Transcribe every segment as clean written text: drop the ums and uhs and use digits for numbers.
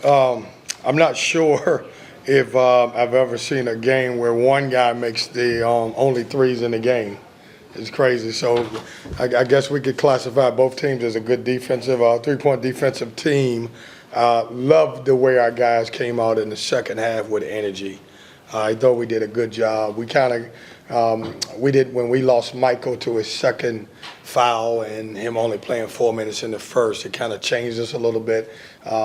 I'm not sure if I've ever seen a game where one guy makes the only threes in the game. It's crazy. So I guess we could classify both teams as a good defensive, three-point defensive team. Loved the way our guys came out in the second half with energy. I thought we did a good job. We kind of we did when we lost Michael to his second foul and him only playing 4 minutes in the first. It kind of changed us a little bit.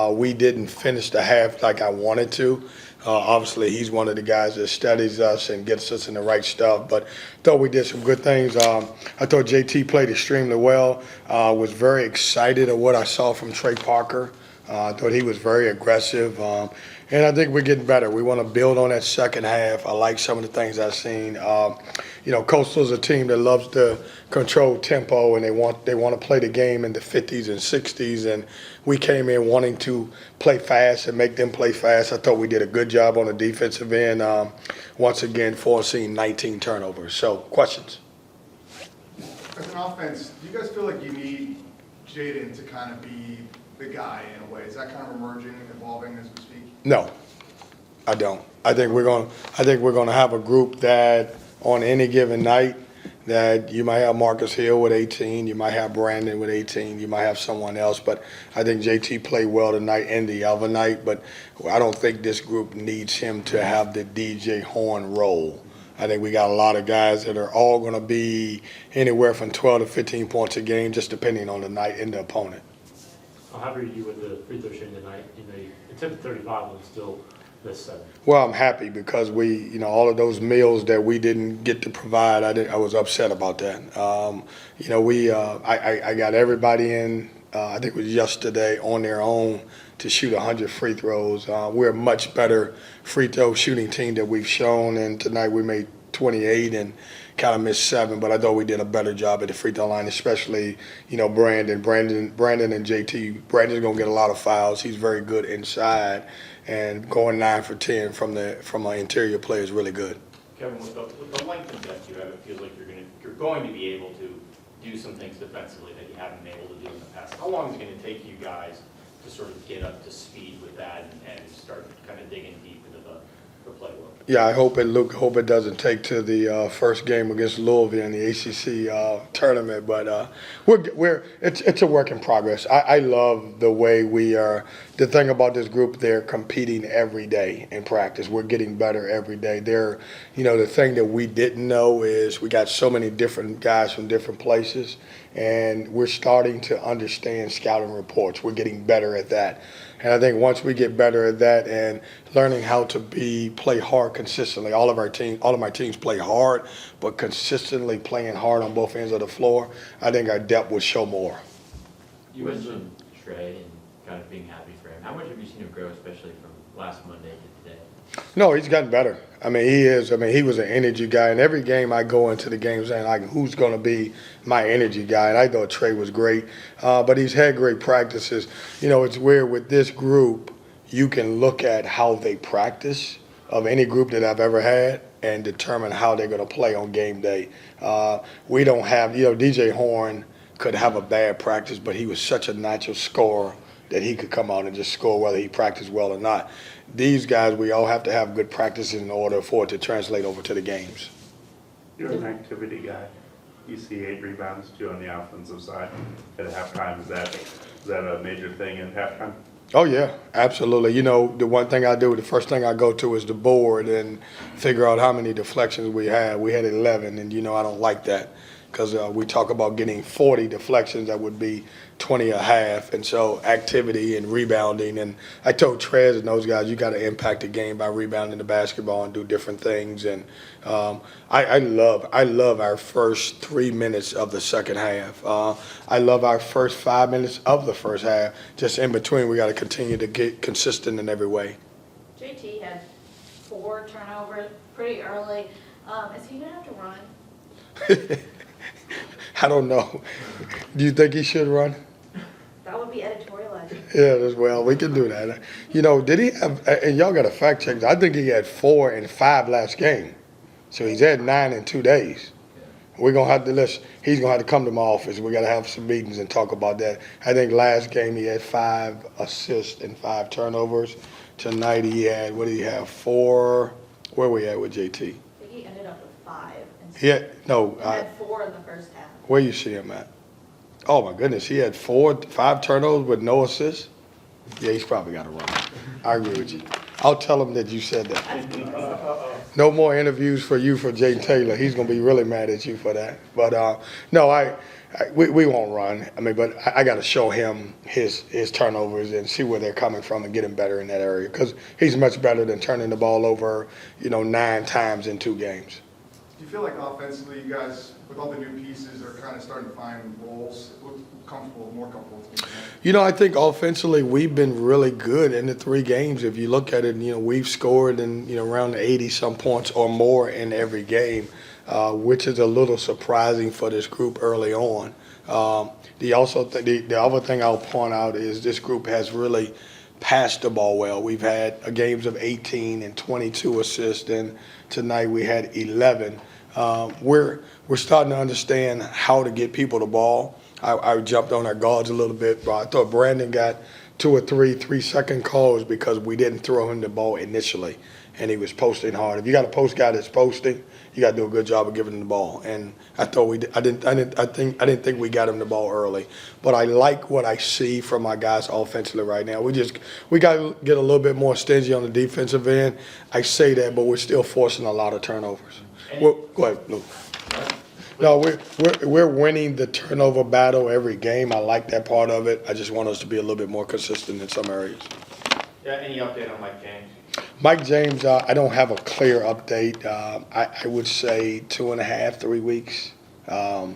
We didn't finish the half like I wanted to. Obviously, he's one of the guys that studies us and gets us in the right stuff. But thought we did some good things. I thought JT played extremely well. Was very excited at what I saw from Trey Parker. I thought he was very aggressive. And I think we're getting better. We want to build on that second half. I like some of the things I've seen. Coastal's a team that loves to control tempo, and they want to play the game in the 50s and 60s. And we came in wanting to play fast and make them play fast. I thought we did a good job on the defensive end. Once again, forcing 19 turnovers. So, questions? As an offense, do you guys feel like you need Jaden to kind of be the guy in a way? Is that kind of emerging, evolving as we speak? No, I don't. I think we're going to have a group that on any given night that you might have Marcus Hill with 18, you might have Brandon with 18, you might have someone else. But I think JT played well tonight and the other night. But I don't think this group needs him to have the DJ Horn role. I think we got a lot of guys that are all going to be anywhere from 12 to 15 points a game, just depending on the night and the opponent. How happy are you with the free throw shooting tonight? You attempted 35 and still missed 7. Well, I'm happy because all of those meals that we didn't get to provide, I was upset about that. I got everybody in, I think it was yesterday, on their own to shoot 100 free throws. We're a much better free throw shooting team that we've shown, and tonight we made 28 and kind of missed 7, but I thought we did a better job at the free throw line, especially, Brandon and JT. Brandon's going to get a lot of fouls. He's very good inside, and going 9 for 10 from our interior play is really good. Kevin, with the length and depth you have, it feels like you're going to be able to do some things defensively that you haven't been able to do in the past. How long is it going to take you guys to sort of get up to speed with that and start kind of digging deep into the play work? Yeah, I hope it doesn't take to the first game against Louisville in the ACC tournament, but it's a work in progress. I love the way we are. The thing about this group, they're competing every day in practice. We're getting better every day. The thing that we didn't know is we got so many different guys from different places, and we're starting to understand scouting reports. We're getting better at that. And I think once we get better at that and learning how to play hard consistently, all of my teams play hard, but consistently playing hard on both ends of the floor, I think our depth will show more. You mentioned Trey and kind of being happy for him. How much have you seen him grow, especially from last Monday to today? No, he's gotten better. He was an energy guy. And every game I go into the game saying, like, who's going to be my energy guy? And I thought Trey was great. But he's had great practices. It's weird with this group, you can look at how they practice of any group that I've ever had and determine how they're going to play on game day. We don't have, DJ Horn could have a bad practice, but he was such a natural scorer that he could come out and just score whether he practiced well or not. These guys, we all have to have good practices in order for it to translate over to the games. You're an activity guy. You see 8 rebounds, 2 on the offensive side at halftime. Is that a major thing in halftime? Oh, yeah, absolutely. The one thing I do, the first thing I go to is the board and figure out how many deflections we had. We had 11, and, I don't like that because we talk about getting 40 deflections. That would be 20 a half. And so activity and rebounding. And I told Trez and those guys, you got to impact the game by rebounding the basketball and do different things. And I love our first 3 minutes of the second half. I love our first 5 minutes of the first half. Just in between, we got to continue to get consistent in every way. JT had 4 turnovers pretty early. Is he going to have to run? I don't know. Do you think he should run? That would be editorializing. Yeah, as well. We can do that. Did he have, and y'all got to fact check, I think he had 4 and 5 last game. So he's had 9 in 2 days. We're gonna have to listen. He's gonna have to come to my office. We gotta have some meetings and talk about that. I think last game he had 5 assists and 5 turnovers. Tonight he had, what did he have? 4. Where we at with JT? I think he ended up with 5. And He had, no, he had 4 in the first half. where you see him at? Oh my goodness, he had 5 turnovers with no assists. Yeah, he's probably got to run. I agree with you. I'll tell him that you said that. No more interviews for you for Jay Taylor. He's gonna be really mad at you for that. But no, we won't run. I mean, but I got to show him his turnovers and see where they're coming from and get him better in that area because he's much better than turning the ball over, 9 times in 2 games. Do you feel like offensively, you guys, with all the new pieces, are kind of starting to find roles, look more comfortable with me? I think offensively we've been really good in the 3 games. If you look at it, we've scored in around 80-some points or more in every game, which is a little surprising for this group early on. The other thing I'll point out is this group has really passed the ball well. We've had games of 18 and 22 assists, and tonight we had 11. We're starting to understand how to get people the ball. I jumped on our guards a little bit, but I thought Brandon got 2 or 3 3-second calls because we didn't throw him the ball initially, and he was posting hard. If you got a post guy that's posting, you got to do a good job of giving him the ball. And I thought I didn't think we got him the ball early, but I like what I see from my guys offensively right now. We got to get a little bit more stingy on the defensive end. I say that, but we're still forcing a lot of turnovers. Well, go ahead, Luke. No, we're winning the turnover battle every game. I like that part of it. I just want us to be a little bit more consistent in some areas. Yeah, any update on Mike James? Mike James, I don't have a clear update. I would say 2.5, 3 weeks. I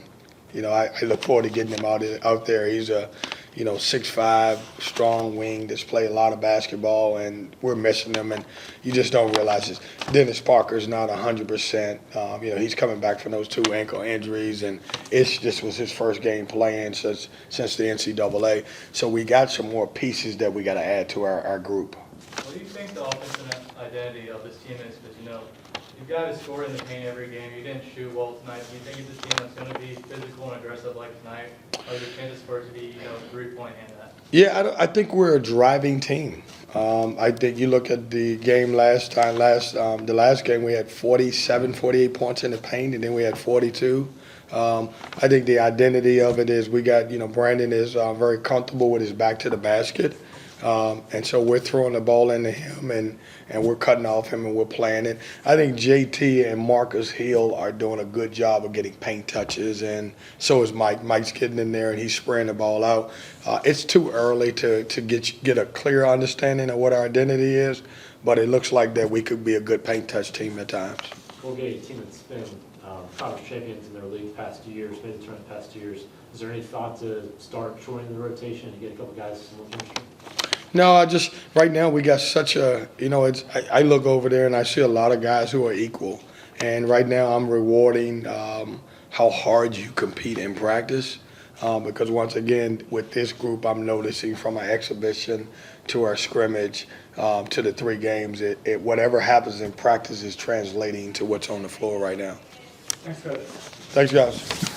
look forward to getting him out there. He's a 6'5", strong wing that's played a lot of basketball, and we're missing him. And you just don't realize this. Dennis Parker's not 100%. He's coming back from those 2 ankle injuries, and this was his first game playing since the NCAA. So we got some more pieces that we got to add to our group. What do you think the offensive identity of this team is? Because, you've got to score in the paint every game. You didn't shoot well tonight. Do you think it's a team that's going to be physical and aggressive like tonight? Or are there chances for it to be, 3-point and that? Yeah, I think we're a driving team. I think you look at the game the last game we had 47, 48 points in the paint, and then we had 42. I think the identity of it is we got, Brandon is very comfortable with his back to the basket. And so we're throwing the ball into him and we're cutting off him and we're playing it. I think JT and Marcus Hill are doing a good job of getting paint touches, and so is Mike. Mike's getting in there and he's spraying the ball out. It's too early to get a clear understanding of what our identity is, but it looks like that we could be a good paint touch team at times. We'll get a team that's been conference champions in their league the past 2 years, made the tournament the past 2 years. Is there any thought to start shortening the rotation and get a couple guys some more chemistry? No, right now we got such a, I look over there and I see a lot of guys who are equal. And right now I'm rewarding how hard you compete in practice. Because once again, with this group, I'm noticing from our exhibition to our scrimmage to the 3 games, whatever happens in practice is translating to what's on the floor right now. Thanks, Coach. Thanks, guys.